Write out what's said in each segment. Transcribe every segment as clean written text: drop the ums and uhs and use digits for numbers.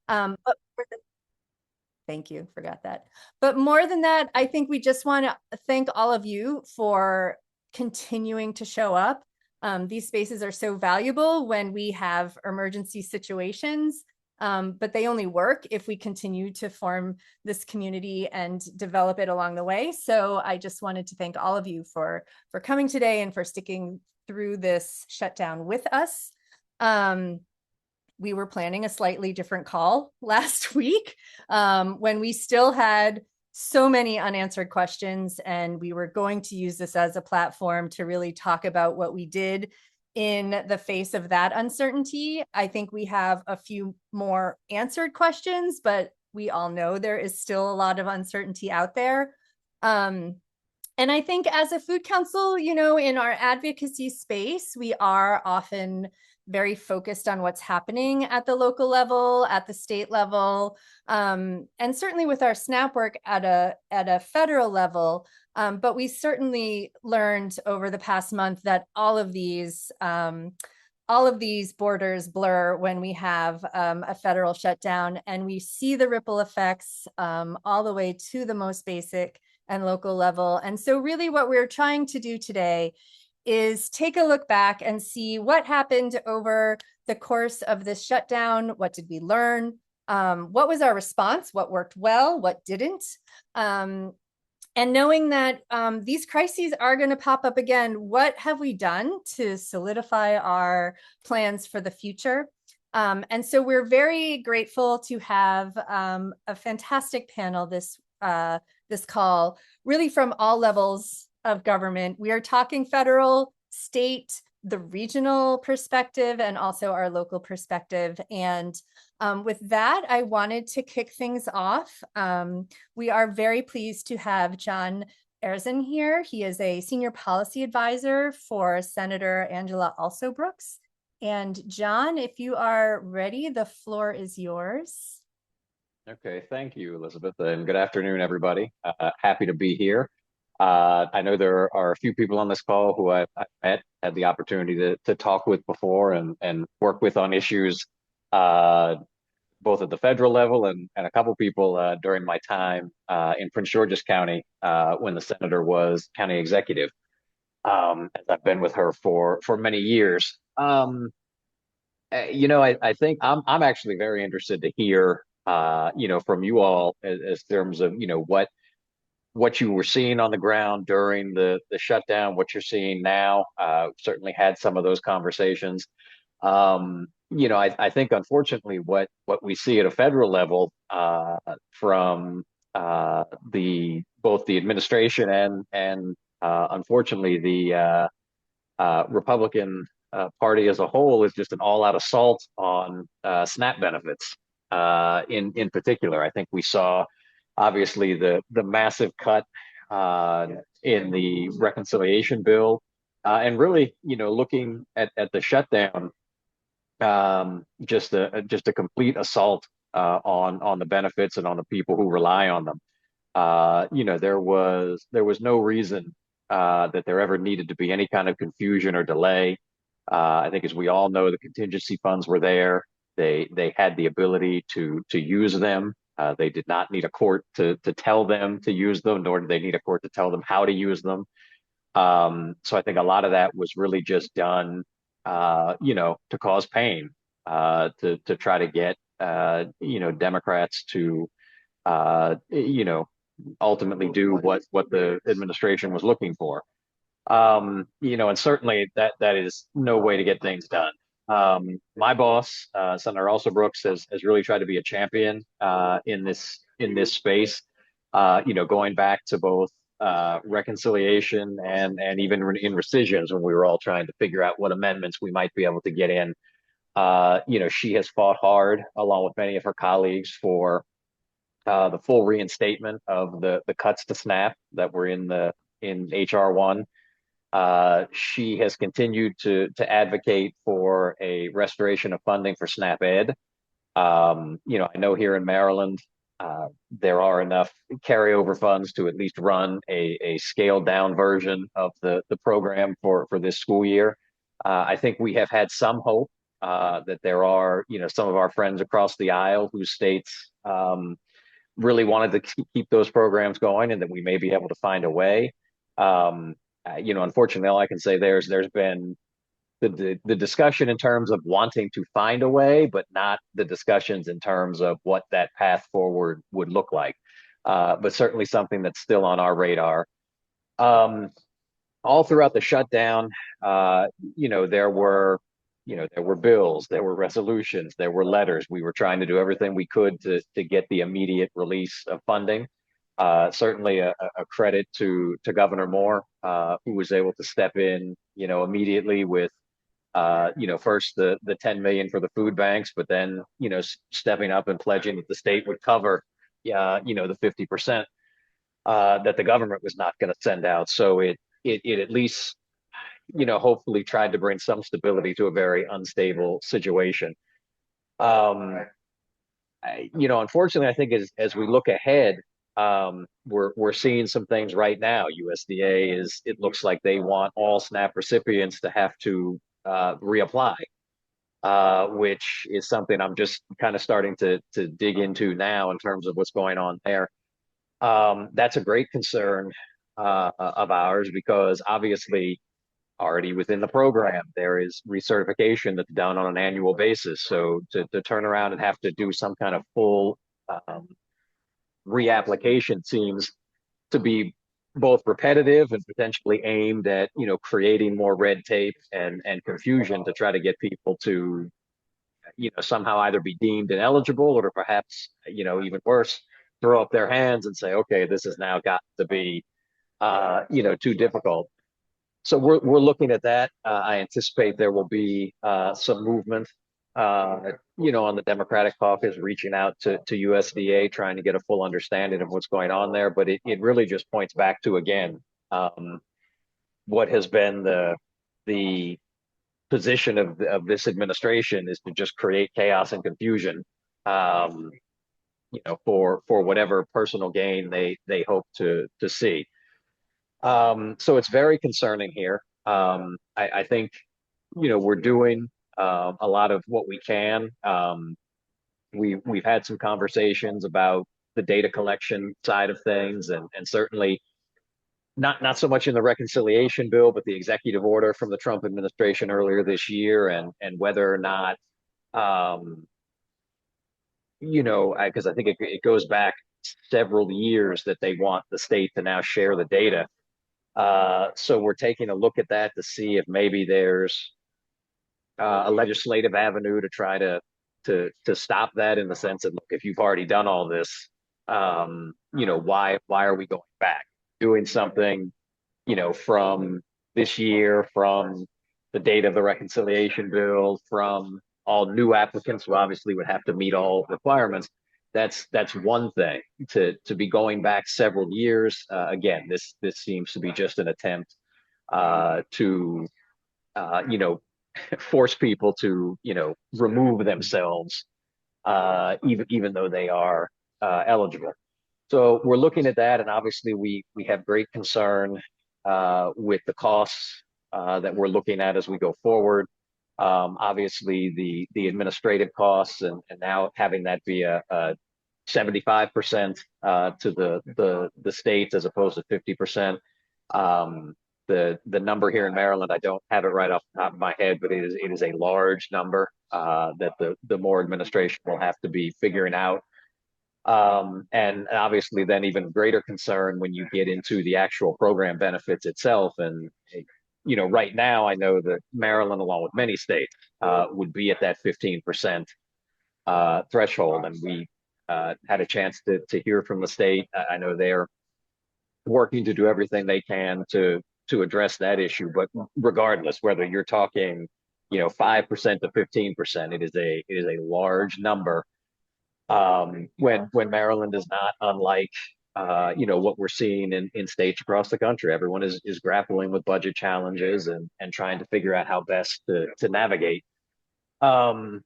But thank you, forgot that. But more than that, I think we just want to thank all of you for continuing to show up. These spaces are so valuable when we have emergency situations, but they only work if we continue to form this community and develop it along the way. So I just wanted to thank all of you for coming today and for sticking through this shutdown with us. We were planning a slightly different call last week when we still had so many unanswered questions, and we were going to use this as a platform to really talk about what we did in the face of that uncertainty. I think we have a few more answered questions, but we all know there is still a lot of uncertainty out there. And I think as a food council, in our advocacy space, we are often very focused on what's happening at the local level, at the state level, and certainly with our SNAP work at a federal level. But we certainly learned over the past month that all of these borders blur when we have a federal shutdown, and we see the ripple effects all the way to the most basic and local level. And so really what we're trying to do today is take a look back and see what happened over the course of this shutdown. What did we learn? What was our response? What worked well? What didn't? And knowing that these crises are going to pop up again, what have we done to solidify our plans for the future? And so we're very grateful to have a fantastic panel this call, really from all levels of government. We are talking federal, state, the regional perspective, and also our local perspective. And with that, I wanted to kick things off. We are very pleased to have John Erzin here. He is a senior policy advisor for Senator Angela Alsobrooks. And John, if you are ready, the floor is yours. Okay, thank you, Elizabeth, and good afternoon, everybody. Happy to be here. I know there are a few people on this call who I've met, had the opportunity to talk with before and work with on issues, both at the federal level and a couple people during my time in Prince George's County when the senator was county executive. As I've been with her for many years. I think I'm actually very interested to hear, from you all as terms of, what you were seeing on the ground during the shutdown, what you're seeing now. Certainly had some of those conversations. I think unfortunately what we see at a federal level from the both the administration and unfortunately the Republican party as a whole is just an all-out assault on SNAP benefits. In particular, I think we saw obviously the massive cut in the reconciliation bill, and really, looking at the shutdown, just a complete assault on the benefits and on the people who rely on them. There was no reason that there ever needed to be any kind of confusion or delay. I think, as we all know, the contingency funds were there. They had the ability to use them. They did not need a court to tell them to use them, nor did they need a court to tell them how to use them. So I think a lot of that was really just done, to cause pain, to try to get, Democrats to, ultimately do what the administration was looking for. And certainly that is no way to get things done. My boss, Senator Alsobrooks, has really tried to be a champion in this space. Going back to both reconciliation and even in rescissions when we were all trying to figure out what amendments we might be able to get in. She has fought hard along with many of her colleagues for the full reinstatement of the cuts to SNAP that were in HR1. She has continued to advocate for a restoration of funding for SNAP Ed. I know here in Maryland, there are enough carryover funds to at least run a scaled down version of the program for this school year. I think we have had some hope that there are, some of our friends across the aisle whose states really wanted to keep those programs going, and that we may be able to find a way. Unfortunately, all I can say there's been the discussion in terms of wanting to find a way, but not the discussions in terms of what that path forward would look like. But certainly something that's still on our radar. Um, all throughout the shutdown, uh, there were, there were bills, there were resolutions, there were letters. We were trying to do everything we could to get the immediate release of funding. Certainly a credit to Governor Moore, who was able to step in, immediately with, first the 10 million for the food banks, but then, stepping up and pledging that the state would cover, the 50% that the government was not going to send out. So it at least, hopefully tried to bring some stability to a very unstable situation. Um, Unfortunately, I think as we look ahead, we're seeing some things right now. USDA it looks like they want all SNAP recipients to have to reapply, which is something I'm just kind of starting to dig into now in terms of what's going on there. That's a great concern of ours because obviously already within the program there is recertification that's done on an annual basis. So to turn around and have to do some kind of full um, reapplication seems to be both repetitive and potentially aimed at creating more red tape and confusion to try to get people to somehow either be deemed ineligible or to perhaps even worse throw up their hands and say, okay, this has now got to be too difficult. So we're looking at that. I anticipate there will be some movement, on the Democratic caucus, reaching out to USDA, trying to get a full understanding of what's going on there. But it really just points back to, again, what has been the position of this administration is to just create chaos and confusion, um, for whatever personal gain they hope to see. So it's very concerning here. I think, we're doing a lot of what we can. We've had some conversations about the data collection side of things, and certainly not so much in the reconciliation bill, but the executive order from the Trump administration earlier this year, and whether or not, um, because I think it goes back several years that they want the state to now share the data. So we're taking a look at that to see if maybe there's a legislative avenue to try to stop that, in the sense that, look, if you've already done all this, why are we going back doing something, from this year, from the date of the reconciliation bill, from all new applicants who obviously would have to meet all requirements. That's one thing. To be going back several years, again, this seems to be just an attempt to force people to remove themselves, even though they are eligible. So we're looking at that, and obviously we have great concern with the costs that we're looking at as we go forward. Obviously, the administrative costs, and now having that be a 75% to the states as opposed to 50%. Um, the number here in Maryland, I don't have it right off the top of my head, but it is a large number that the Moore administration will have to be figuring out. And obviously, then even greater concern when you get into the actual program benefits itself. And right now, I know that Maryland, along with many states, would be at that 15% threshold, and we had a chance to hear from the state. I know they're working to do everything they can to address that issue. But regardless, whether you're talking, 5% to 15%, it is a large number. When Maryland is not unlike what we're seeing in states across the country. Everyone is grappling with budget challenges and trying to figure out how best to navigate. Um,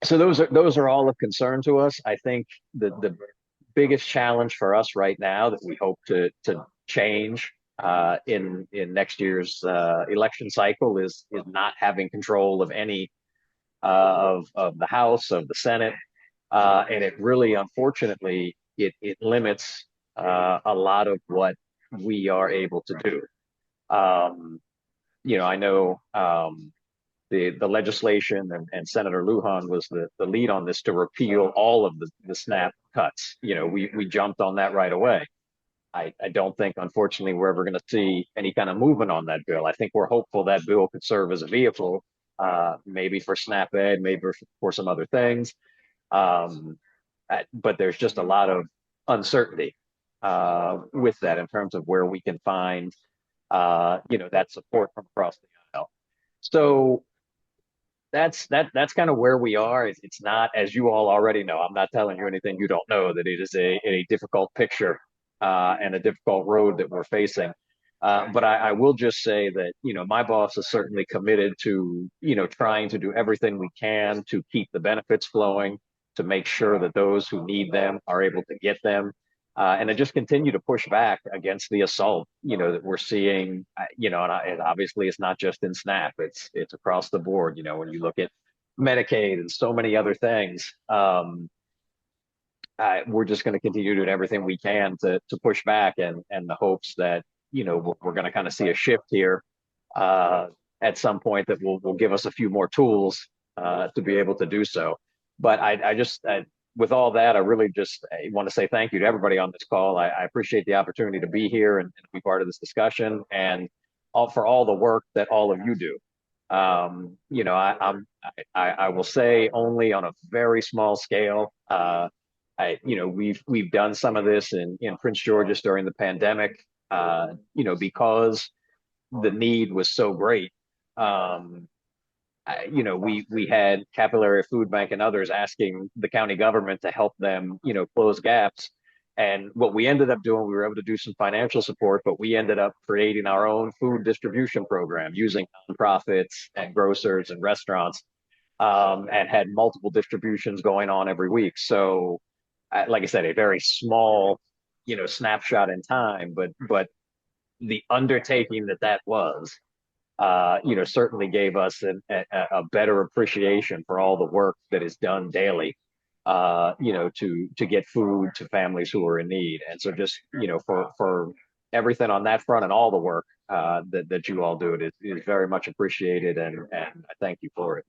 so those are all of concern to us. I think the biggest challenge for us right now that we hope to change in next year's election cycle is not having control of any of the House, of the Senate, and it really, unfortunately, it limits a lot of what we are able to do. I know the legislation and Senator Lujan was the lead on this to repeal all of the SNAP cuts. We jumped on that right away. I don't think, unfortunately, we're ever going to see any kind of movement on that bill. I think we're hopeful that bill could serve as a vehicle, maybe for SNAP Ed, maybe for some other things. Um, but there's just a lot of uncertainty with that in terms of where we can find, that support from across the aisle. So that's kind of where we are. It's not, as you all already know. I'm not telling you anything you don't know. That it is a difficult picture and a difficult road that we're facing. But I will just say that my boss is certainly committed to trying to do everything we can to keep the benefits flowing, to make sure that those who need them are able to get them, and to just continue to push back against the assault that we're seeing. And obviously it's not just in SNAP; it's across the board. When you look at Medicaid and so many other things. We're just going to continue doing everything we can to push back, and the hopes that we're going to kind of see a shift here at some point that will give us a few more tools to be able to do so. But with all that, I really just want to say thank you to everybody on this call. I appreciate the opportunity to be here and be part of this discussion, and for all the work that all of you do. I will say only on a very small scale. We've done some of this in Prince George's during the pandemic, because the need was so great. We had Capillary Food Bank and others asking the county government to help them, close gaps. And what we ended up doing, we were able to do some financial support, but we ended up creating our own food distribution program using nonprofits and grocers and restaurants, and had multiple distributions going on every week. So, like I said, a very small, snapshot in time, but the undertaking that was, certainly gave us a better appreciation for all the work that is done daily, to get food to families who are in need. And so just, for everything on that front and all the work that you all do, it is very much appreciated, and I thank you for it.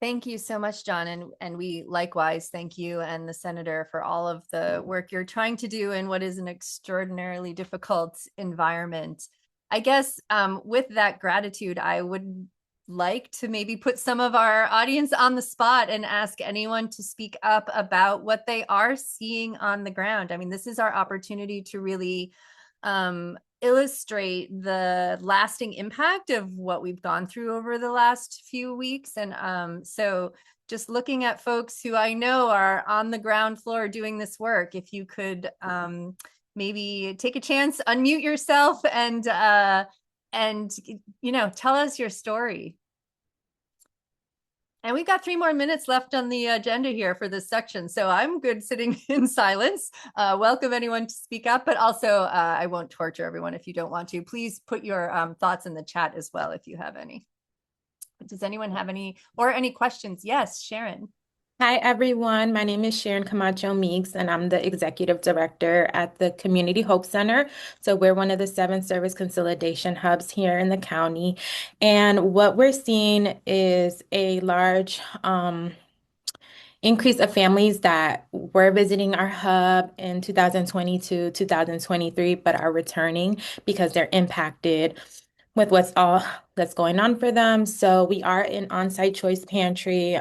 Thank you so much, John. And we likewise thank you and the Senator for all of the work you're trying to do in what is an extraordinarily difficult environment. I guess with that gratitude, I would like to maybe put some of our audience on the spot and ask anyone to speak up about what they are seeing on the ground. I mean, this is our opportunity to really illustrate the lasting impact of what we've gone through over the last few weeks. And so just looking at folks who I know are on the ground floor doing this work, if you could maybe take a chance, unmute yourself, and tell us your story. And we've got 3 more minutes left on the agenda here for this section. So I'm good sitting in silence. Welcome anyone to speak up, but also I won't torture everyone if you don't want to. Please put your thoughts in the chat as well if you have any. Does anyone have any questions? Yes, Sharon. Hi, everyone. My name is Sharon Camacho Meeks, and I'm the Executive Director at the Community Hope Center. So we're one of the 7 service consolidation hubs here in the county. And what we're seeing is a large increase of families that were visiting our hub in 2022, 2023, but are returning because they're impacted with what's all that's going on for them. So we are in on-site choice pantry.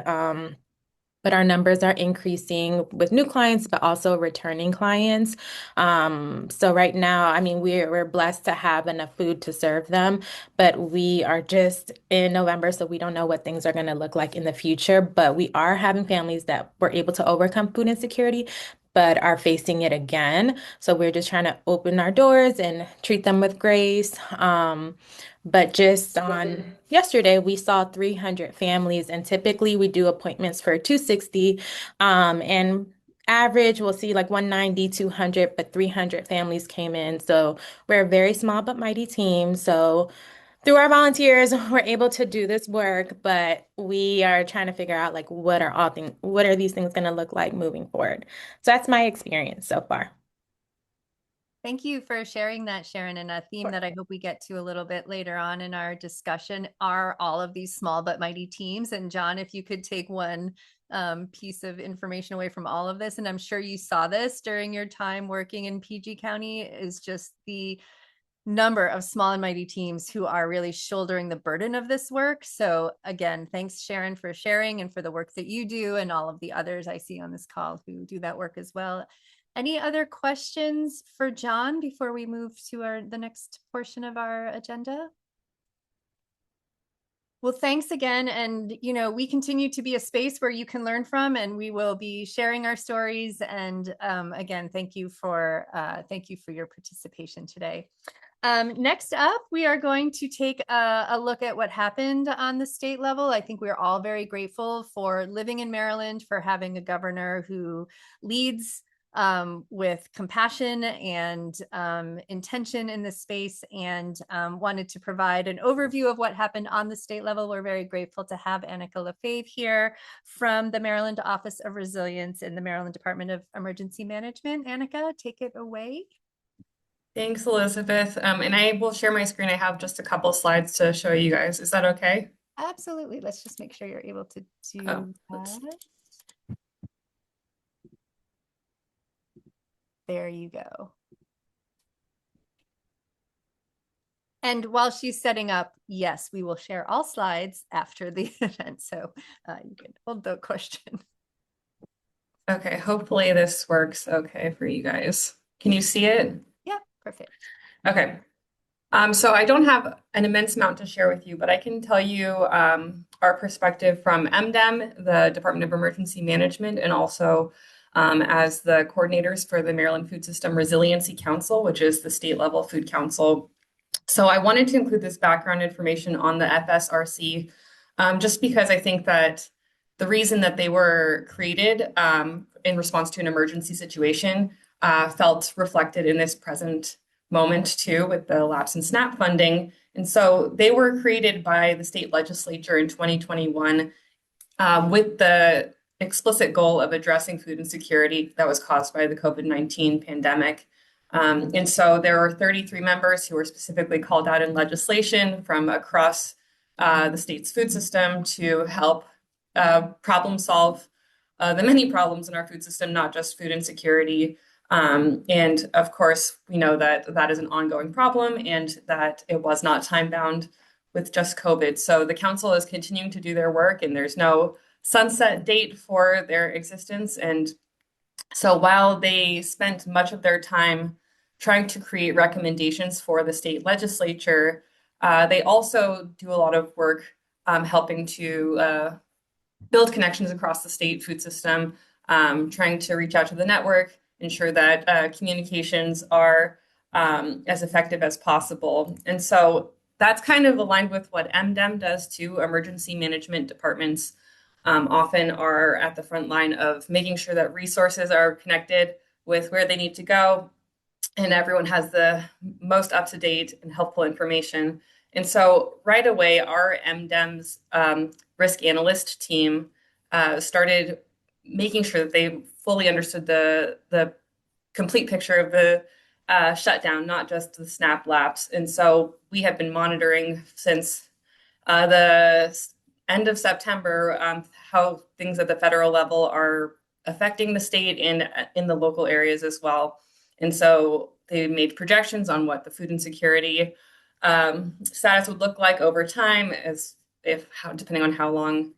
But our numbers are increasing with new clients, but also returning clients. So right now, I mean, we're blessed to have enough food to serve them, but we are just in November, so we don't know what things are going to look like in the future. But we are having families that were able to overcome food insecurity, but are facing it again. So we're just trying to open our doors and treat them with grace. But just on yesterday, we saw 300 families, and typically we do appointments for 260. And average, we'll see like 190, 200, but 300 families came in. So we're a very small but mighty team. So through our volunteers, we're able to do this work, but we are trying to figure out like what are these things going to look like moving forward. So that's my experience so far. Thank you for sharing that, Sharon. And a theme that I hope we get to a little bit later on in our discussion are all of these small but mighty teams. And John, if you could take one piece of information away from all of this, and I'm sure you saw this during your time working in PG County, is just the number of small and mighty teams who are really shouldering the burden of this work. So again, thanks Sharon for sharing and for the work that you do, and all of the others I see on this call who do that work as well. Any other questions for John before we move to the next portion of our agenda? Well, thanks again. And, we continue to be a space where you can learn from, and we will be sharing our stories. And again, thank you for your participation today. Next up, we are going to take a look at what happened on the state level. I think we're all very grateful for living in Maryland, for having a governor who leads with compassion and intention in this space, and wanted to provide an overview of what happened on the state level. We're very grateful to have Annika Lefebvre here from the Maryland Office of Resilience in the Maryland Department of Emergency Management. Annika, take it away. Thanks, Elizabeth. And I will share my screen. I have just a couple slides to show you guys. Is that okay? Absolutely. Let's just make sure you're able to do that. There you go. And while she's setting up, yes, we will share all slides after the event. So you can hold the question. Okay, hopefully this works okay for you guys. Can you see it? Yeah, perfect. Okay. So I don't have an immense amount to share with you, but I can tell you our perspective from MDEM, the Department of Emergency Management, and also as the coordinators for the Maryland Food System Resiliency Council, which is the state level food council. So I wanted to include this background information on the FSRC, just because I think that the reason that they were created in response to an emergency situation felt reflected in this present moment too, with the lapse in SNAP funding. And so they were created by the state legislature in 2021 with the explicit goal of addressing food insecurity that was caused by the COVID-19 pandemic. And so there were 33 members who were specifically called out in legislation from across the state's food system to help problem solve the many problems in our food system, not just food insecurity. And of course, we know that that is an ongoing problem and that it was not time bound with just COVID. So the council is continuing to do their work, and there's no sunset date for their existence. And so while they spent much of their time trying to create recommendations for the state legislature, they also do a lot of work helping to build connections across the state food system, trying to reach out to the network, ensure that communications are as effective as possible. And so that's kind of aligned with what MDEM does too. Emergency management departments often are at the front line of making sure that resources are connected with where they need to go, and everyone has the most up-to-date and helpful information. And so right away, our MDEM's risk analyst team started making sure that they fully understood the complete picture of the shutdown, not just the SNAP lapse. And so we have been monitoring since the end of September how things at the federal level are affecting the state and in the local areas as well. And so they made projections on what the food insecurity status would look like over time, depending on how long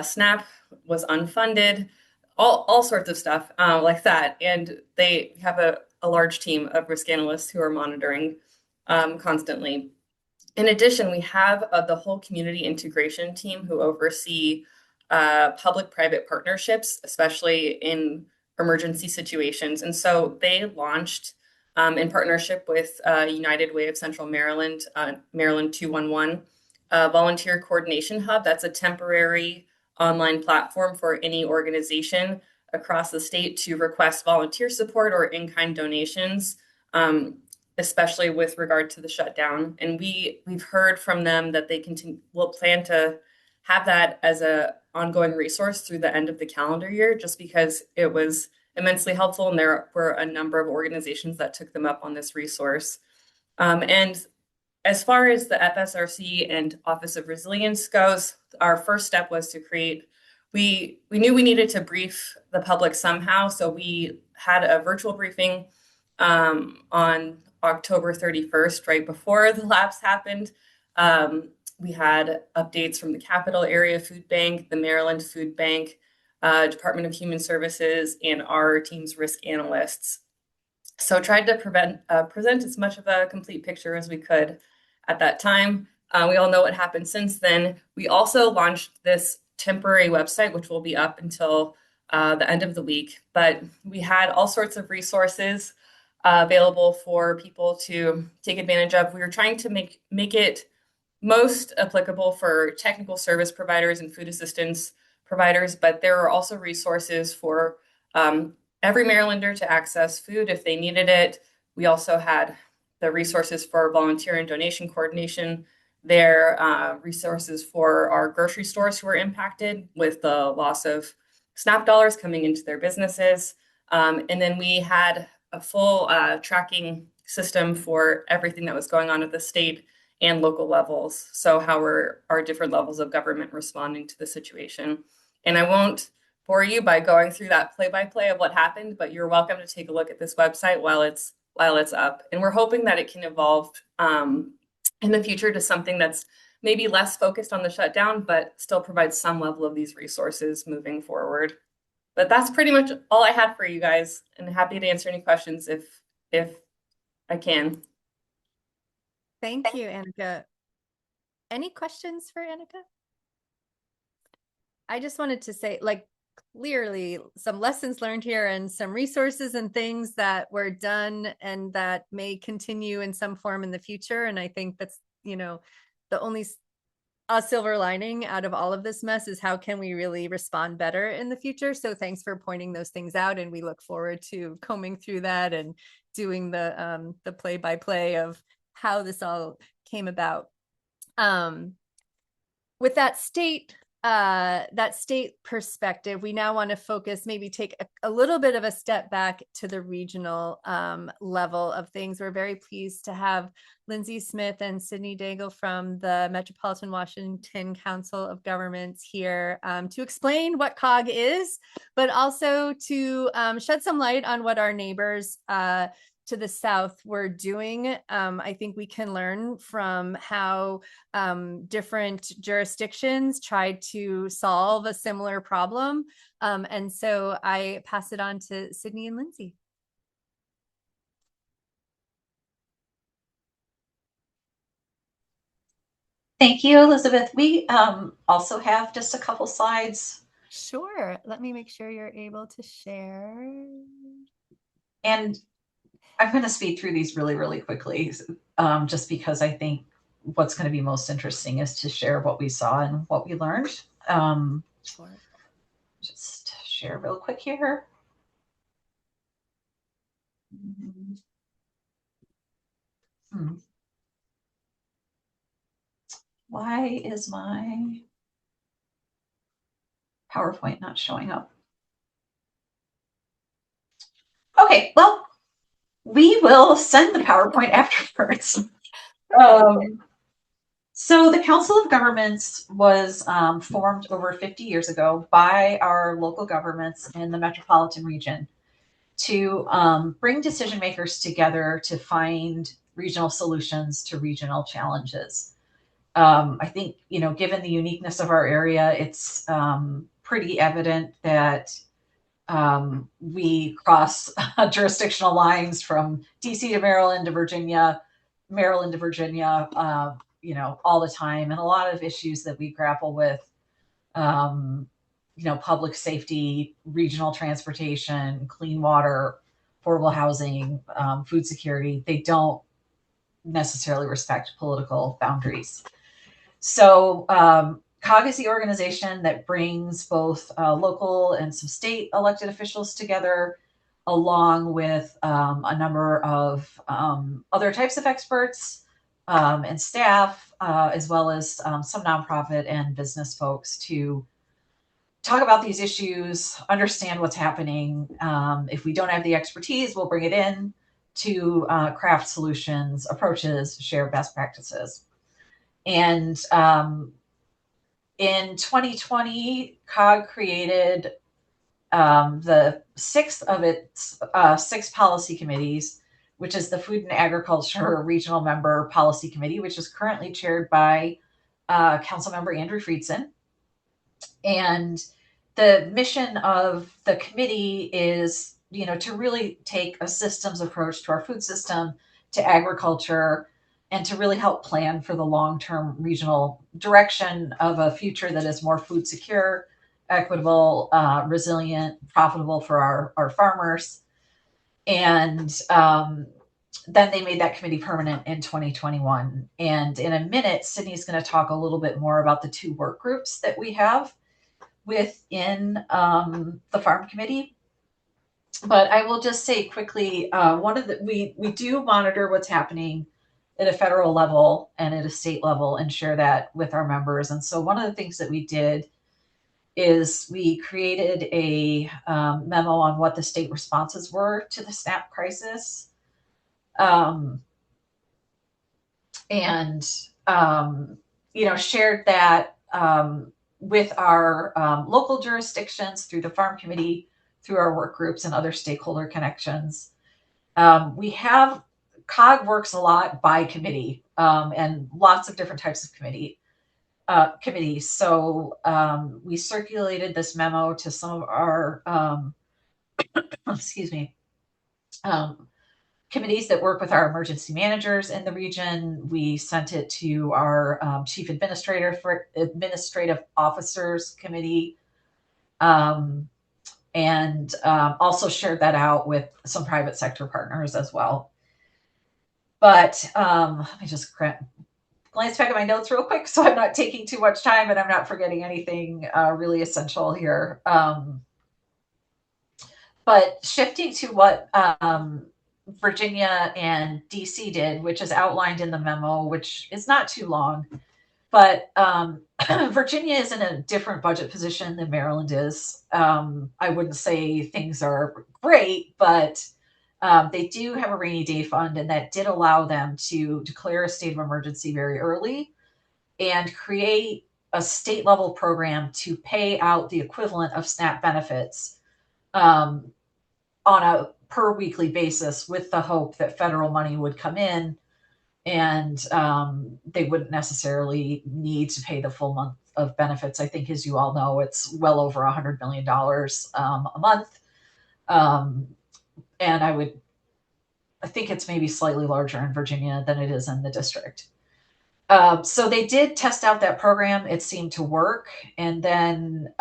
SNAP was unfunded, all sorts of stuff like that. And they have a large team of risk analysts who are monitoring constantly. In addition, we have the whole community integration team who oversee public-private partnerships, especially in emergency situations. And so they launched in partnership with United Way of Central Maryland, Maryland 211, Volunteer Coordination Hub. That's a temporary online platform for any organization across the state to request volunteer support or in-kind donations especially with regard to the shutdown. And we've heard from them that they will plan to have that as a ongoing resource through the end of the calendar year, just because it was immensely helpful. And there were a number of organizations that took them up on this resource. And as far as the FSRC and Office of Resilience goes, our first step was to create, we knew we needed to brief the public somehow. So we had a virtual briefing on October 31st, right before the lapse happened. We had updates from the Capital Area Food Bank, the Maryland Food Bank, Department of Human Services, and our team's risk analysts. So tried to present as much of a complete picture as we could at that time. We all know what happened since then. We also launched this temporary website, which will be up until the end of the week. But we had all sorts of resources available for people to take advantage of. We were trying to make it most applicable for technical service providers and food assistance providers, but there are also resources for every Marylander to access food if they needed it. We also had the resources for volunteer and donation coordination there, resources for our grocery stores who were impacted with the loss of SNAP dollars coming into their businesses. And then we had a full tracking system for everything that was going on at the state and local levels. So how are our different levels of government responding to the situation? And I won't bore you by going through that play-by-play of what happened, but you're welcome to take a look at this website while it's up. And we're hoping that it can evolve in the future to something that's maybe less focused on the shutdown, but still provides some level of these resources moving forward. But that's pretty much all I had for you guys, and happy to answer any questions if I can. Thank you, Annika. Any questions for Annika? I just wanted to say, like, clearly some lessons learned here and some resources and things that were done and that may continue in some form in the future. And I think that's, the only a silver lining out of all of this mess is how can we really respond better in the future. So thanks for pointing those things out. And we look forward to combing through that and doing the play-by-play of how this all came about. With that state perspective, we now want to focus, maybe take a little bit of a step back to the regional level of things. We're very pleased to have Lindsay Smith and Sydney Daigle from the Metropolitan Washington Council of Governments here to explain what COG is, but also to shed some light on what our neighbors to the south were doing. I think we can learn from how different jurisdictions tried to solve a similar problem. And so I pass it on to Sydney and Lindsay. Thank you, Elizabeth. We also have just a couple slides. Sure. Let me make sure you're able to share. And I'm going to speed through these really, really quickly, just because I think what's going to be most interesting is to share what we saw and what we learned. Sure. Just share real quick here. Why is my PowerPoint not showing up? Okay, well, we will send the PowerPoint afterwards. So the Council of Governments was formed over 50 years ago by our local governments in the metropolitan region to bring decision makers together to find regional solutions to regional challenges. I think, given the uniqueness of our area, it's pretty evident that we cross jurisdictional lines from DC to Maryland to Virginia, all the time. And a lot of issues that we grapple with, public safety, regional transportation, clean water, affordable housing, food security, they don't necessarily respect political boundaries. So COG is the organization that brings both local and some state elected officials together, along with a number of other types of experts and staff, as well as some nonprofit and business folks to talk about these issues, understand what's happening. If we don't have the expertise, we'll bring it in to craft solutions, approaches, share best practices. And in 2020, COG created the sixth of its six policy committees, which is the Food and Agriculture Regional Member Policy Committee, which is currently chaired by Councilmember Andrew Friedson. And the mission of the committee is, to really take a systems approach to our food system, to agriculture, and to really help plan for the long-term regional direction of a future that is more food secure, equitable, resilient, profitable for our farmers. And then they made that committee permanent in 2021. And in a minute, Sydney's going to talk a little bit more about the two work groups that we have within the farm committee. But I will just say quickly, we do monitor what's happening at a federal level and at a state level and share that with our members. And so one of the things that we did is we created a memo on what the state responses were to the SNAP crisis. Shared that with our local jurisdictions through the farm committee, through our work groups and other stakeholder connections. COG works a lot by committee and lots of different types of committees. So we circulated this memo to some of our, committees that work with our emergency managers in the region. We sent it to our chief administrator for administrative officers committee, and also shared that out with some private sector partners as well. But let me just glance back at my notes real quick so I'm not taking too much time and I'm not forgetting anything really essential here. But shifting to what Virginia and DC did, which is outlined in the memo, which is not too long, but Virginia is in a different budget position than Maryland is. I wouldn't say things are great, but they do have a rainy day fund, and that did allow them to declare a state of emergency very early and create a state level program to pay out the equivalent of SNAP benefits on a per weekly basis, with the hope that federal money would come in and they wouldn't necessarily need to pay the full month of benefits. I think, as you all know, it's well over $100 million a month. And I think it's maybe slightly larger in Virginia than it is in the district. So they did test out that program. It seemed to work. And then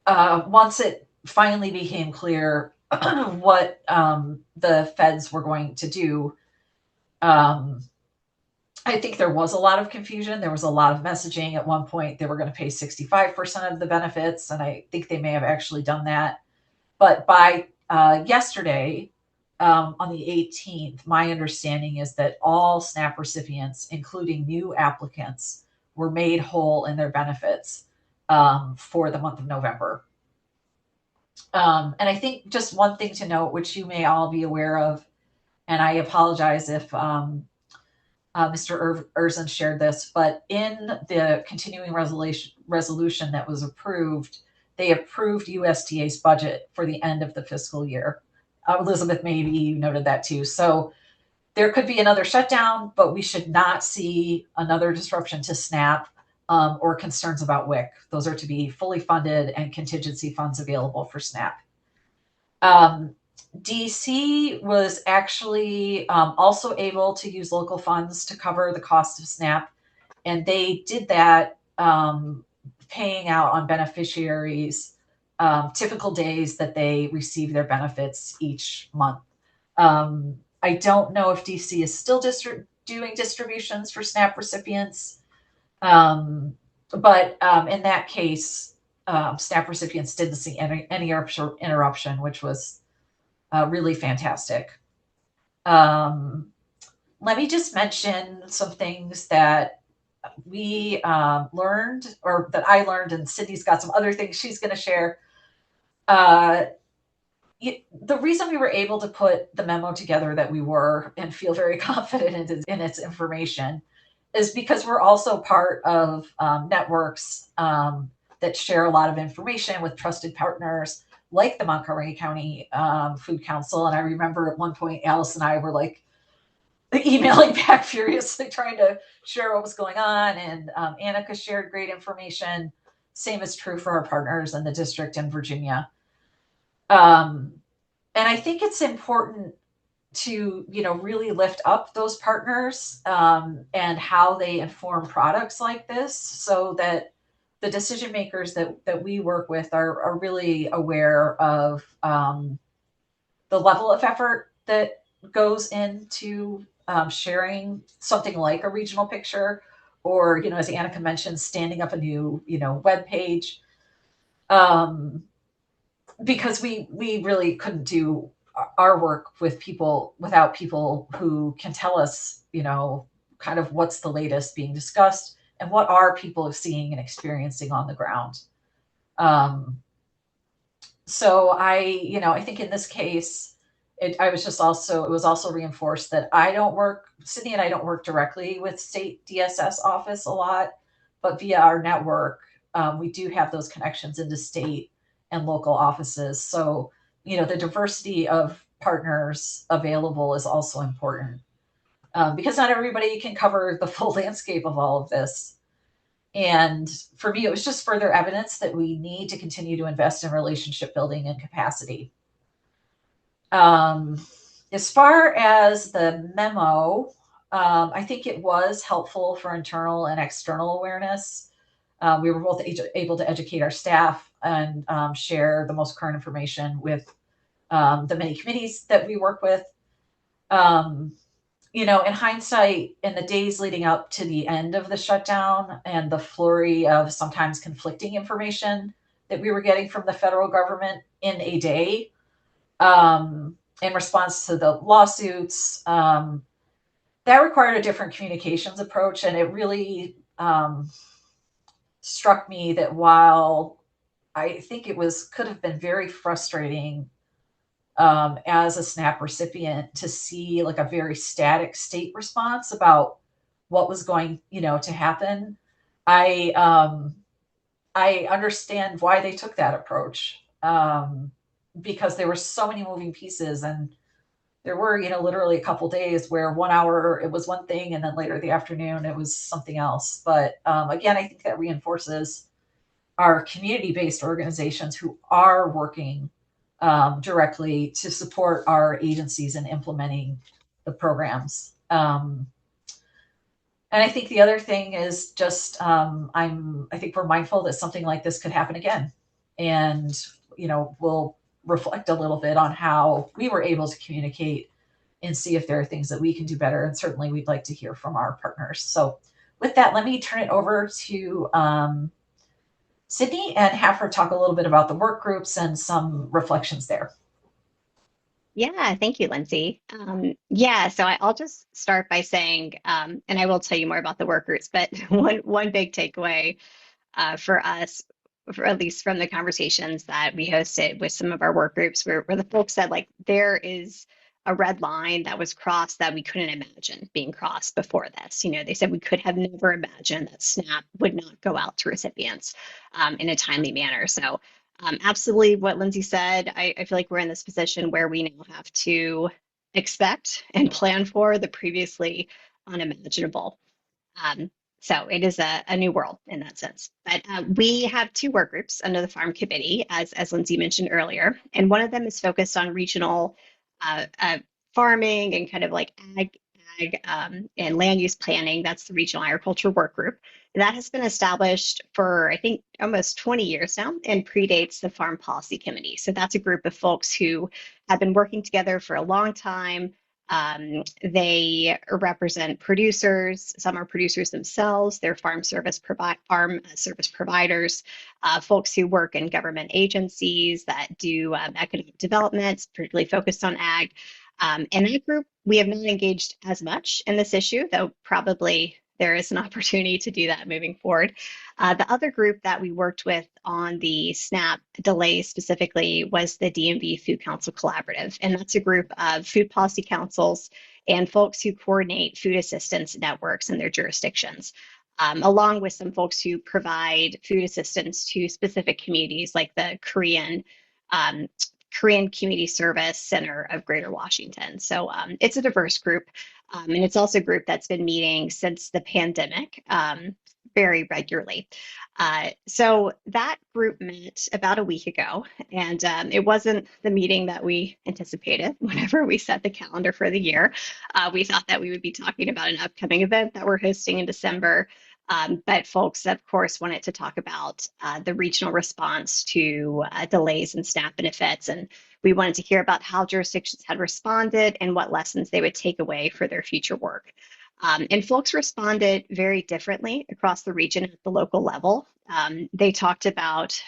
once it finally became clear what the feds were going to do, I think there was a lot of confusion. There was a lot of messaging. At one point, they were going to pay 65% of the benefits, and I think they may have actually done that. But by yesterday, on the 18th, my understanding is that all SNAP recipients, including new applicants, were made whole in their benefits for the month of November. And I think just one thing to note, which you may all be aware of, and I apologize if Mr. Erzin shared this, but in the continuing resolution that was approved, they approved USDA's budget for the end of the fiscal year. Elizabeth, maybe you noted that too. So there could be another shutdown, but we should not see another disruption to SNAP or concerns about WIC. Those are to be fully funded and contingency funds available for SNAP. DC was actually also able to use local funds to cover the cost of SNAP, and they did that paying out on beneficiaries typical days that they receive their benefits each month. I don't know if DC is still doing distributions for SNAP recipients, but in that case, SNAP recipients didn't see any interruption, which was really fantastic. Let me just mention some things that we learned, or that I learned, and Sydney's got some other things she's going to share. The reason we were able to put the memo together that we were and feel very confident in its information is because we're also part of networks that share a lot of information with trusted partners like the Montgomery County Food Council. And I remember at one point, Alice and I were like emailing back furiously, trying to share what was going on. And Annika shared great information. Same is true for our partners in the district in Virginia. And I think it's important to, really lift up those partners and how they inform products like this, so that the decision makers that we work with are really aware of the level of effort that goes into sharing something like a regional picture, or, as Annika mentioned, standing up a new, web page. Because we really couldn't do our work without people who can tell us, kind of what's the latest being discussed and what are people seeing and experiencing on the ground. So I think in this case, it was also reinforced that Sydney and I don't work directly with state DSS office a lot, but via our network, we do have those connections into state and local offices. So, the diversity of partners available is also important because not everybody can cover the full landscape of all of this. And for me, it was just further evidence that we need to continue to invest in relationship building and capacity. As far as the memo, I think it was helpful for internal and external awareness. We were both able to educate our staff and share the most current information with the many committees that we work with. In hindsight, in the days leading up to the end of the shutdown and the flurry of sometimes conflicting information that we were getting from the federal government in a day, in response to the lawsuits, that required a different communications approach. And it really struck me that while I think could have been very frustrating as a SNAP recipient to see like a very static state response about what was going, to happen, I understand why they took that approach, because there were so many moving pieces, and there were, literally a couple days where 1 hour it was one thing, and then later the afternoon it was something else. But again, I think that reinforces our community-based organizations who are working directly to support our agencies in implementing the programs. And I think the other thing is just I think we're mindful that something like this could happen again, and we'll reflect a little bit on how we were able to communicate and see if there are things that we can do better. And certainly we'd like to hear from our partners. So with that, let me turn it over to Sydney and have her talk a little bit about the work groups and some reflections there. Yeah, thank you, Lindsay. So I'll just start by saying, and I will tell you more about the work groups, but one big takeaway for us, for at least from the conversations that we hosted with some of our work groups, where the folks said, like, there is a red line that was crossed that we couldn't imagine being crossed before this. They said we could have never imagined that SNAP would not go out to recipients in a timely manner. So absolutely what Lindsay said, I feel like we're in this position where we now have to expect and plan for the previously unimaginable. So it is a new world in that sense. But we have two work groups under the Farm Committee, as Lindsay mentioned earlier, and one of them is focused on regional farming and kind of like ag and land use planning. That's the Regional Agriculture Work Group. And that has been established for, I think, almost 20 years now and predates the Farm Policy Committee. So that's a group of folks who have been working together for a long time, They represent producers. Some are producers themselves. They're farm service providers, folks who work in government agencies that do economic development, particularly focused on ag. And that group, we have not engaged as much in this issue, though probably there is an opportunity to do that moving forward. The other group that we worked with on the SNAP delay specifically was the DMV Food Council Collaborative. And that's a group of food policy councils and folks who coordinate food assistance networks in their jurisdictions, along with some folks who provide food assistance to specific communities like the um, Korean Community Service Center of Greater Washington. So it's a diverse group. And it's also a group that's been meeting since the pandemic very regularly. So that group met about a week ago, and it wasn't the meeting that we anticipated whenever we set the calendar for the year. We thought that we would be talking about an upcoming event that we're hosting in December. But folks, of course, wanted to talk about the regional response to delays in SNAP benefits. And we wanted to hear about how jurisdictions had responded and what lessons they would take away for their future work. And folks responded very differently across the region at the local level. They talked about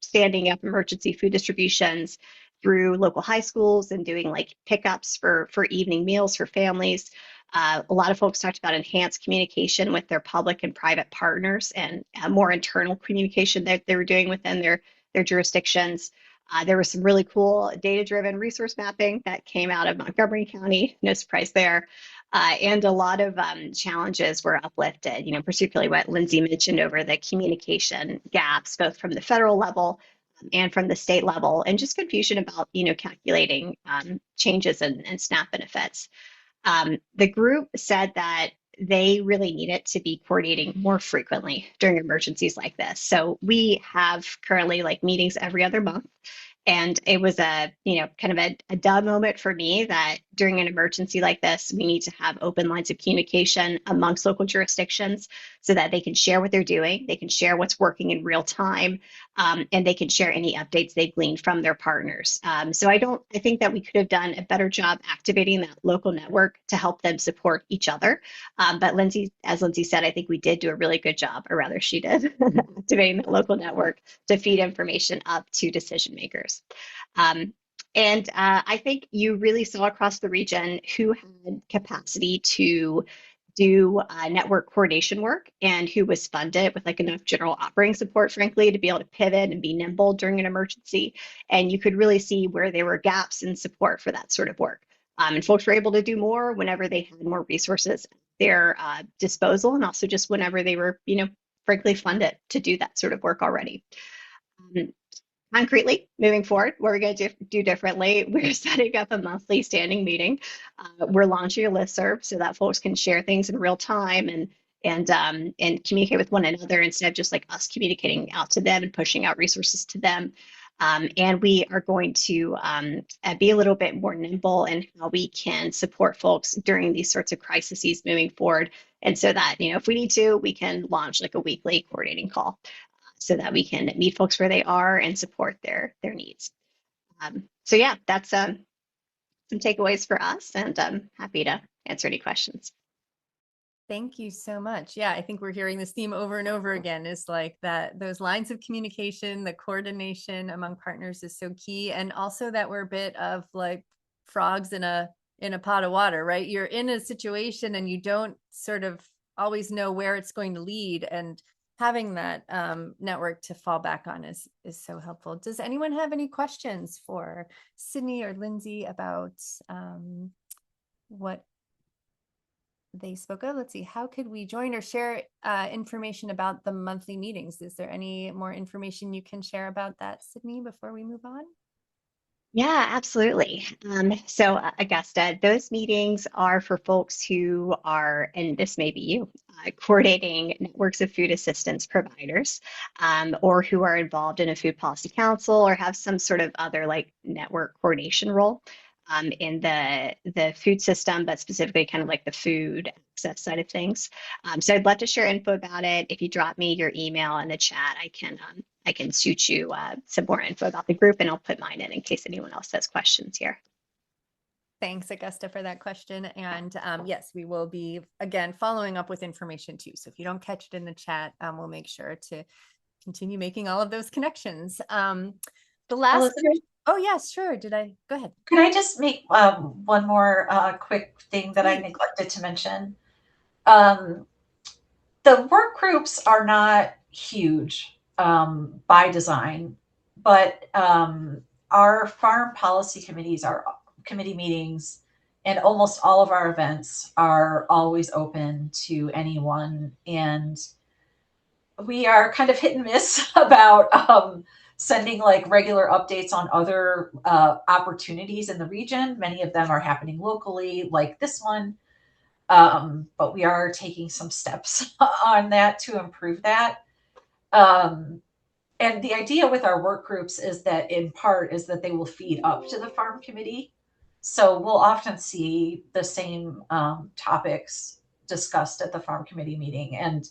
standing up emergency food distributions through local high schools and doing like pickups for evening meals for families. A lot of folks talked about enhanced communication with their public and private partners and more internal communication that they were doing within their jurisdictions. There was some really cool data-driven resource mapping that came out of Montgomery County, no surprise there. And a lot of challenges were uplifted, particularly what Lindsay mentioned over the communication gaps, both from the federal level and from the state level, and just confusion about, calculating changes in SNAP benefits. The group said that they really needed to be coordinating more frequently during emergencies like this. So we have currently like meetings every other month. And it was kind of a duh moment for me that during an emergency like this, we need to have open lines of communication amongst local jurisdictions so that they can share what they're doing, they can share what's working in real time, and they can share any updates they've gleaned from their partners. So I think that we could have done a better job activating that local network to help them support each other. But as Lindsay said, I think we did do a really good job, or rather she did, activating the local network to feed information up to decision makers. And I think you really saw across the region who had capacity to do network coordination work and who was funded with like enough general operating support, frankly, to be able to pivot and be nimble during an emergency. And you could really see where there were gaps in support for that sort of work. And folks were able to do more whenever they had more resources at their disposal, and also just whenever they were, frankly, funded to do that sort of work already. Concretely, moving forward, what we're going to do differently, we're setting up a monthly standing meeting. We're launching a listserv so that folks can share things in real time and communicate with one another instead of just like us communicating out to them and pushing out resources to them. And we are going to be a little bit more nimble in how we can support folks during these sorts of crises moving forward. And so that, if we need to, we can launch like a weekly coordinating call so that we can meet folks where they are and support their needs. So yeah, that's some takeaways for us, and I'm happy to answer any questions. Thank you so much. Yeah, I think we're hearing this theme over and over again, is like that those lines of communication, the coordination among partners is so key. And also that we're a bit of like frogs in a pot of water, right? You're in a situation and you don't sort of always know where it's going to lead, and having that network to fall back on is so helpful. Does anyone have any questions for Sydney or Lindsay about what they spoke of? Let's see, how could we join or share information about the monthly meetings? Is there any more information you can share about that, Sydney, before we move on? Yeah, absolutely. So Augusta, those meetings are for folks who are, and this may be you, coordinating networks of food assistance providers, or who are involved in a food policy council or have some sort of other like network coordination role in the food system, but specifically kind of like the food access side of things. So I'd love to share info about it. If you drop me your email in the chat, I can shoot you some more info about the group, and I'll put mine in case anyone else has questions here. Thanks, Augusta, for that question. And yes, we will be, again, following up with information too. So if you don't catch it in the chat, we'll make sure to continue making all of those connections. The last, Elizabeth, oh yes, sure. Did I, go ahead. can I just make one more quick thing that I Please. neglected to mention? Um, the work groups are not huge by design, but our farm policy committees, our committee meetings, and almost all of our events are always open to anyone. And we are kind of hit and miss about sending like regular updates on other opportunities in the region. Many of them are happening locally, like this one. But we are taking some steps on that to improve that. Um, and the idea with our work groups is that in part is that they will feed up to the farm committee. So we'll often see the same topics discussed at the farm committee meeting. And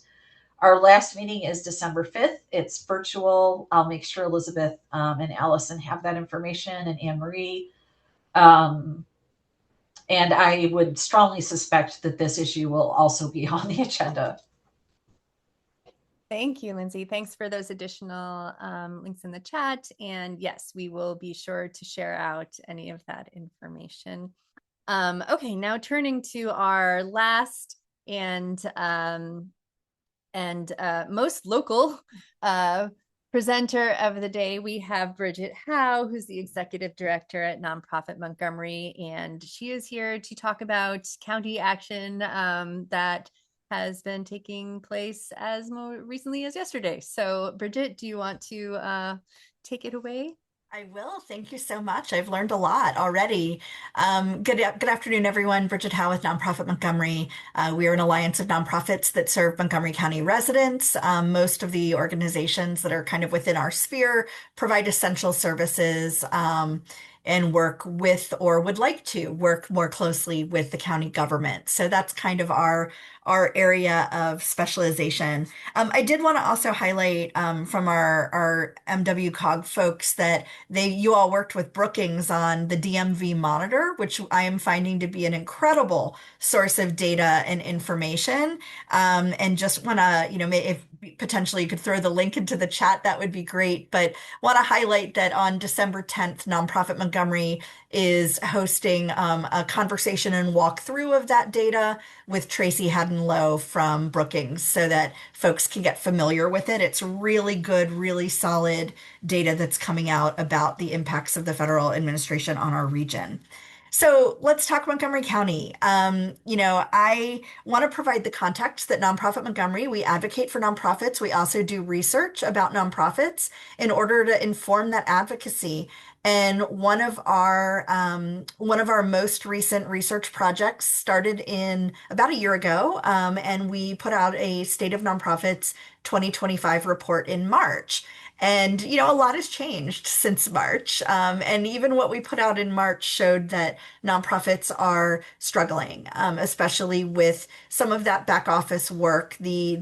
our last meeting is December 5th. It's virtual. I'll make sure Elizabeth and Allison have that information, and Anne Marie. And I would strongly suspect that this issue will also be on the agenda. Thank you, Lindsay. Thanks for those additional links in the chat. And yes, we will be sure to share out any of that information. Okay, now turning to our last and most local presenter of the day, we have Bridget Howe, who's the executive director at Nonprofit Montgomery, and she is here to talk about county action that has been taking place as more recently as yesterday. So, Bridget, do you want to take it away? I will. Thank you so much. I've learned a lot already. Good afternoon, everyone. Bridget Howe with Nonprofit Montgomery. We are an alliance of nonprofits that serve Montgomery County residents. Most of the organizations that are kind of within our sphere provide essential services and work with or would like to work more closely with the county government. So that's kind of our area of specialization. I did want to also highlight from our MWCOG folks that you all worked with Brookings on the DMV monitor, which I am finding to be an incredible source of data and information. And just want to, if potentially you could throw the link into the chat, that would be great. But want to highlight that on December 10th, Nonprofit Montgomery is hosting a conversation and walkthrough of that data with Tracy Haddon Lowe from Brookings so that folks can get familiar with it. It's really good, really solid data that's coming out about the impacts of the federal administration on our region. So let's talk Montgomery County. I want to provide the context that Nonprofit Montgomery, we advocate for nonprofits. We also do research about nonprofits in order to inform that advocacy. And one of our most recent research projects started in about a year ago, and we put out a State of Nonprofits 2025 report in March. And, a lot has changed since March. And even what we put out in March showed that nonprofits are struggling, especially with some of that back office work, the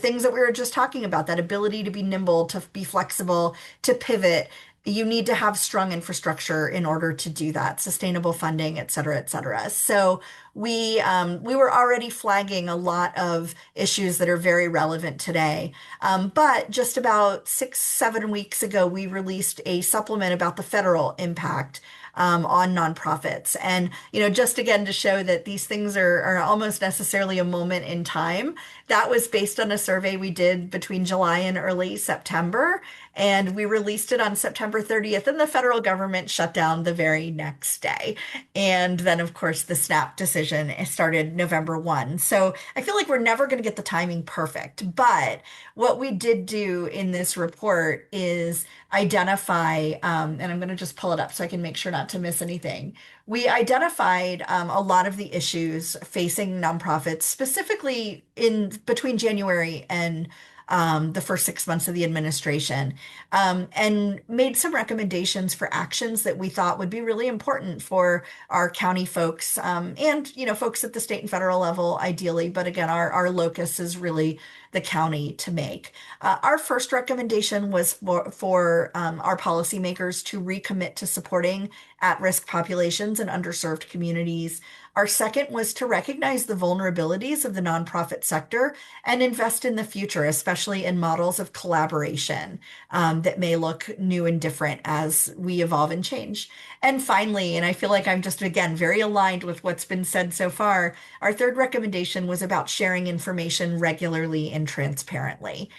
things that we were just talking about, that ability to be nimble, to be flexible, to pivot. You need to have strong infrastructure in order to do that, sustainable funding, et cetera, et cetera. So we were already flagging a lot of issues that are very relevant today. But just about 6, 7 weeks ago, we released a supplement about the federal impact on nonprofits. And, just again to show that these things are almost necessarily a moment in time. That was based on a survey we did between July and early September. And we released it on September 30th, and the federal government shut down the very next day. And then, of course, the SNAP decision started November 1. So I feel like we're never going to get the timing perfect. But what we did do in this report is identify, and I'm going to just pull it up so I can make sure not to miss anything. We identified a lot of the issues facing nonprofits, specifically in between January and the first 6 months of the administration, and made some recommendations for actions that we thought would be really important for our county folks, and folks at the state and federal level ideally, but again, our locus is really the county to make. Our first recommendation was for our policymakers to recommit to supporting at-risk populations and underserved communities. Our second was to recognize the vulnerabilities of the nonprofit sector and invest in the future, especially in models of collaboration that may look new and different as we evolve and change. And finally, and I feel like I'm just, again, very aligned with what's been said so far, our third recommendation was about sharing information regularly and transparently.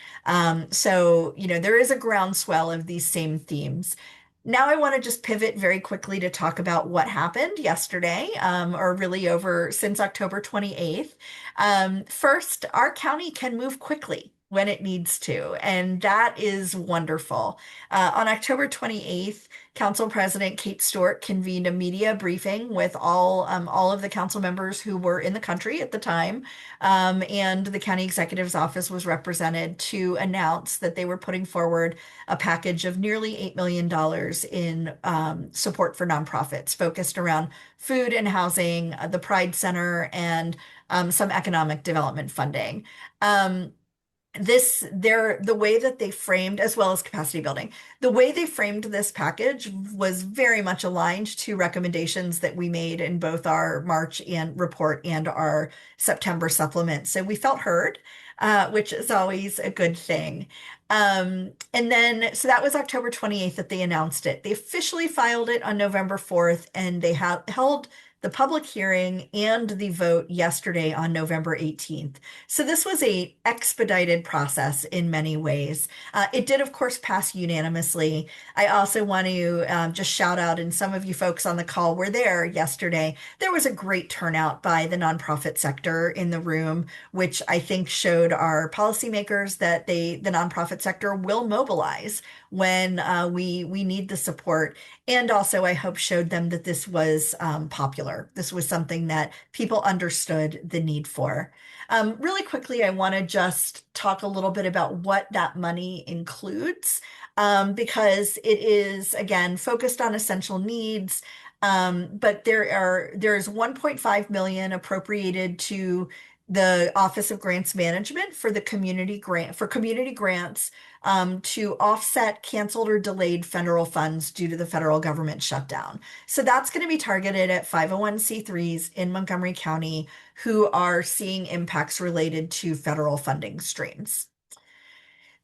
So, there is a groundswell of these same themes. Now I want to just pivot very quickly to talk about what happened yesterday, or really over since October 28th. First, our county can move quickly when it needs to, and that is wonderful. On October 28th, Council President Kate Stewart convened a media briefing with all of the council members who were in the country at the time, and the county executive's office was represented to announce that they were putting forward a package of nearly $8 million in support for nonprofits focused around food and housing, the Pride Center, and some economic development funding. The way that they framed, as well as capacity building, the way they framed this package was very much aligned to recommendations that we made in both our March and report and our September supplement. So we felt heard, which is always a good thing. So that was October 28th that they announced it. They officially filed it on November 4th, and they held the public hearing and the vote yesterday on November 18th. So this was a expedited process in many ways. It did, of course, pass unanimously. I also want to just shout out, and some of you folks on the call were there yesterday. There was a great turnout by the nonprofit sector in the room, which I think showed our policymakers that the nonprofit sector will mobilize when we need the support. And also, I hope showed them that this was popular. This was something that people understood the need for. Really quickly, I want to just talk a little bit about what that money includes, because it is, again, focused on essential needs. But there's 1.5 million appropriated to the Office of Grants Management for community grants, to offset canceled or delayed federal funds due to the federal government shutdown. So that's going to be targeted at 501(c)(3)s in Montgomery County who are seeing impacts related to federal funding streams.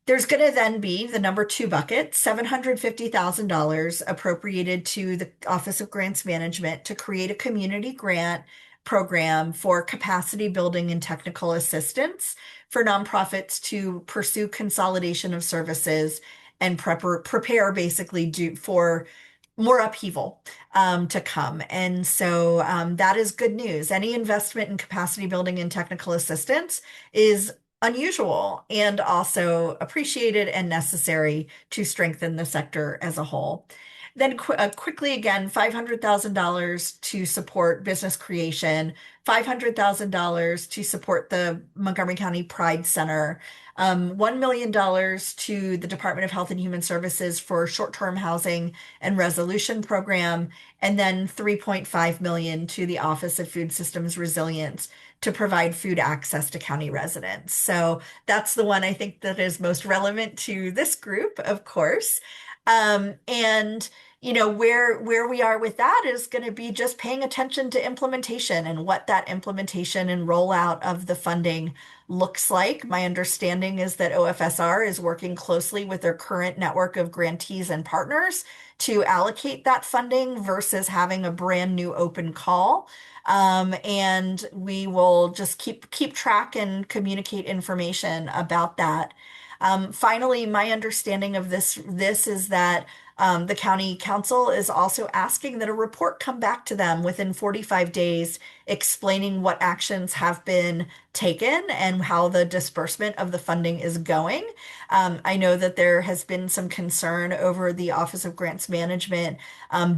There's going to then be the number two bucket, $750,000 appropriated to the Office of Grants Management to create a community grant program for capacity building and technical assistance for nonprofits to pursue consolidation of services and prepare basically for more upheaval to come. And so that is good news. Any investment in capacity building and technical assistance is unusual and also appreciated and necessary to strengthen the sector as a whole. Then quickly again, $500,000 to support business creation, $500,000 to support the Montgomery County Pride Center, $1 million to the Department of Health and Human Services for short-term housing and resolution program, and then $3.5 million to the Office of Food Systems Resilience to provide food access to county residents. So that's the one I think that is most relevant to this group, of course. And where we are with that is going to be just paying attention to implementation and what that implementation and rollout of the funding looks like. My understanding is that OFSR is working closely with their current network of grantees and partners to allocate that funding versus having a brand new open call. And we will just keep track and communicate information about that. Finally, my understanding of this is that the county council is also asking that a report come back to them within 45 days explaining what actions have been taken and how the disbursement of the funding is going. I know that there has been some concern over the Office of Grants Management having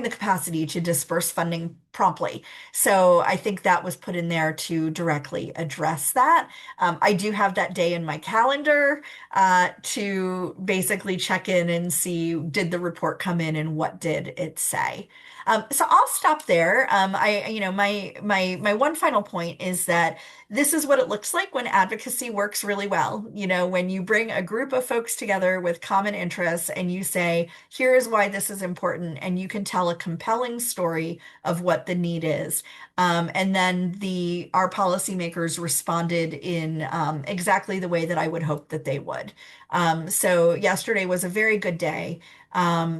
the capacity to disperse funding promptly. So I think that was put in there to directly address that. I do have that day in my calendar to basically check in and see, did the report come in and what did it say? So I'll stop there. My one final point is that this is what it looks like when advocacy works really well. When you bring a group of folks together with common interests and you say, here is why this is important, and you can tell a compelling story of what the need is. And then our policymakers responded in exactly the way that I would hope that they would. So yesterday was a very good day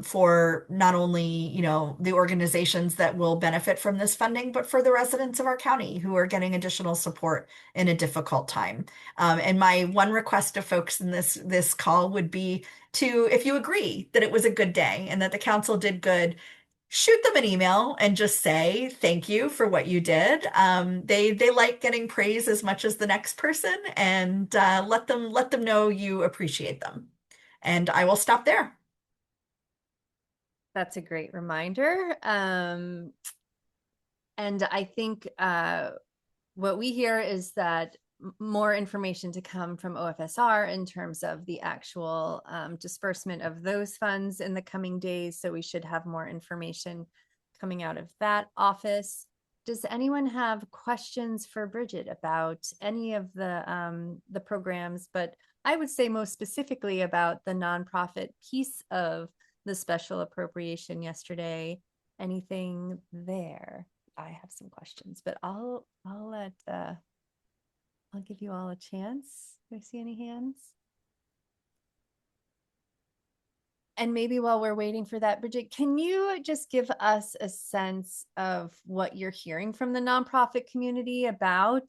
for not only, the organizations that will benefit from this funding, but for the residents of our county who are getting additional support in a difficult time. And my one request to folks in this call would be to, if you agree that it was a good day and that the council did good, shoot them an email and just say thank you for what you did. They like getting praise as much as the next person, and let them know you appreciate them. And I will stop there. That's a great reminder. And I think what we hear is that more information to come from OFSR in terms of the actual disbursement of those funds in the coming days. So we should have more information coming out of that office. Does anyone have questions for Bridget about any of the programs? But I would say most specifically about the nonprofit piece of the special appropriation yesterday. Anything there? I have some questions, but I'll give you all a chance. Do I see any hands? And maybe while we're waiting for that, Bridget, can you just give us a sense of what you're hearing from the nonprofit community about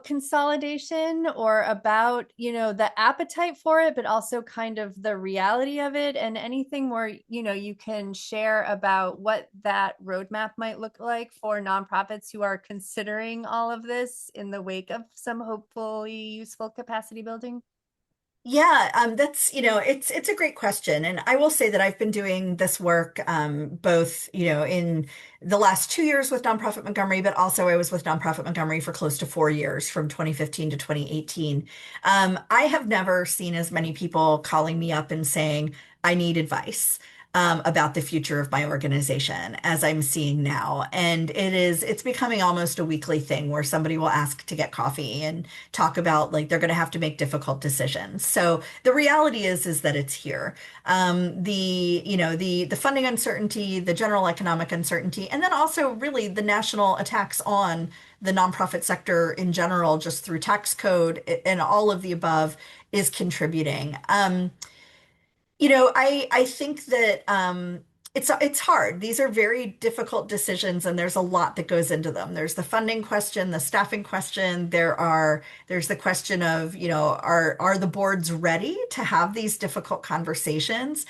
consolidation, or about, the appetite for it, but also kind of the reality of it, and anything more, you can share about what that roadmap might look like for nonprofits who are considering all of this in the wake of some hopefully useful capacity building? Yeah, it's a great question. And I will say that I've been doing this work both, in the last 2 years with Nonprofit Montgomery, but also I was with Nonprofit Montgomery for close to 4 years, from 2015 to 2018. I have never seen as many people calling me up and saying, I need advice about the future of my organization as I'm seeing now. And it's becoming almost a weekly thing where somebody will ask to get coffee and talk about, like, they're going to have to make difficult decisions. So the reality is that it's here. The funding uncertainty, the general economic uncertainty, and then also really the national attacks on the nonprofit sector in general, just through tax code and all of the above, is contributing. I think that it's hard. These are very difficult decisions, and there's a lot that goes into them. There's the funding question, the staffing question. There's the question of, are the boards ready to have these difficult conversations?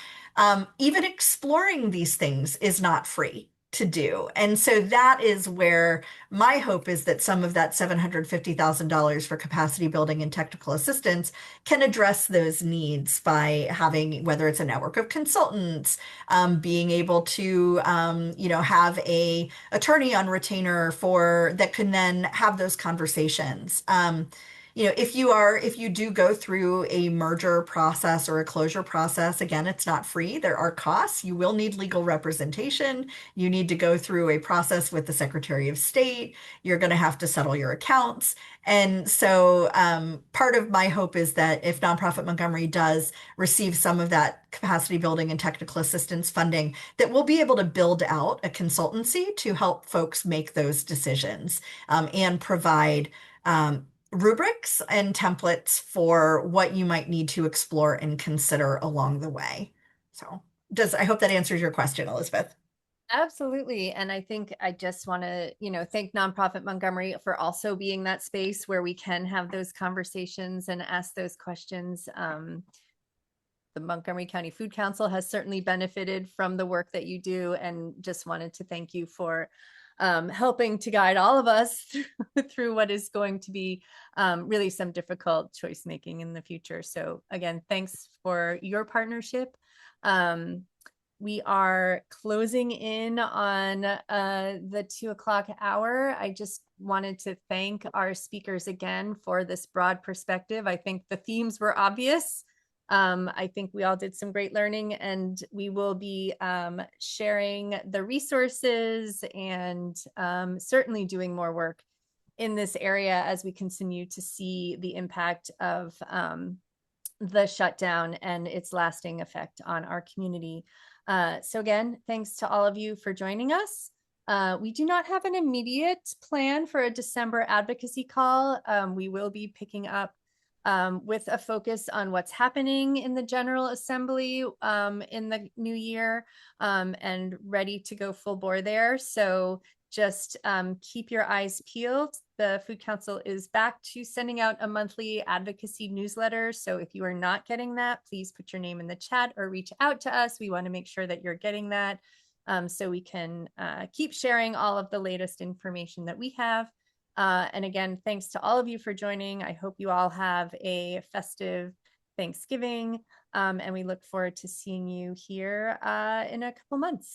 Even exploring these things is not free to do. And so that is where my hope is that some of that $750,000 for capacity building and technical assistance can address those needs by having, whether it's a network of consultants, being able to, have a attorney on retainer that can then have those conversations. If you do go through a merger process or a closure process, again, it's not free. There are costs. You will need legal representation. You need to go through a process with the Secretary of State. You're going to have to settle your accounts. And so part of my hope is that if Nonprofit Montgomery does receive some of that capacity building and technical assistance funding, that we'll be able to build out a consultancy to help folks make those decisions, and provide rubrics and templates for what you might need to explore and consider along the way. So I hope that answers your question, Elizabeth. Absolutely. And I think I just want to, thank Nonprofit Montgomery for also being that space where we can have those conversations and ask those questions. The Montgomery County Food Council has certainly benefited from the work that you do, and just wanted to thank you for helping to guide all of us through what is going to be really some difficult choice making in the future. So again, thanks for your partnership. we are closing in on the 2 o'clock hour. I just wanted to thank our speakers again for this broad perspective. I think the themes were obvious. I think we all did some great learning, and we will be sharing the resources and certainly doing more work in this area as we continue to see the impact of the shutdown and its lasting effect on our community. So again, thanks to all of you for joining us. We do not have an immediate plan for a December advocacy call. We will be picking up with a focus on what's happening in the General Assembly in the new year, and ready to go full bore there. So just keep your eyes peeled. The Food Council is back to sending out a monthly advocacy newsletter. So if you are not getting that, please put your name in the chat or reach out to us. We want to make sure that you're getting that, so we can keep sharing all of the latest information that we have. And again, thanks to all of you for joining. I hope you all have a festive Thanksgiving, and we look forward to seeing you here in a couple months.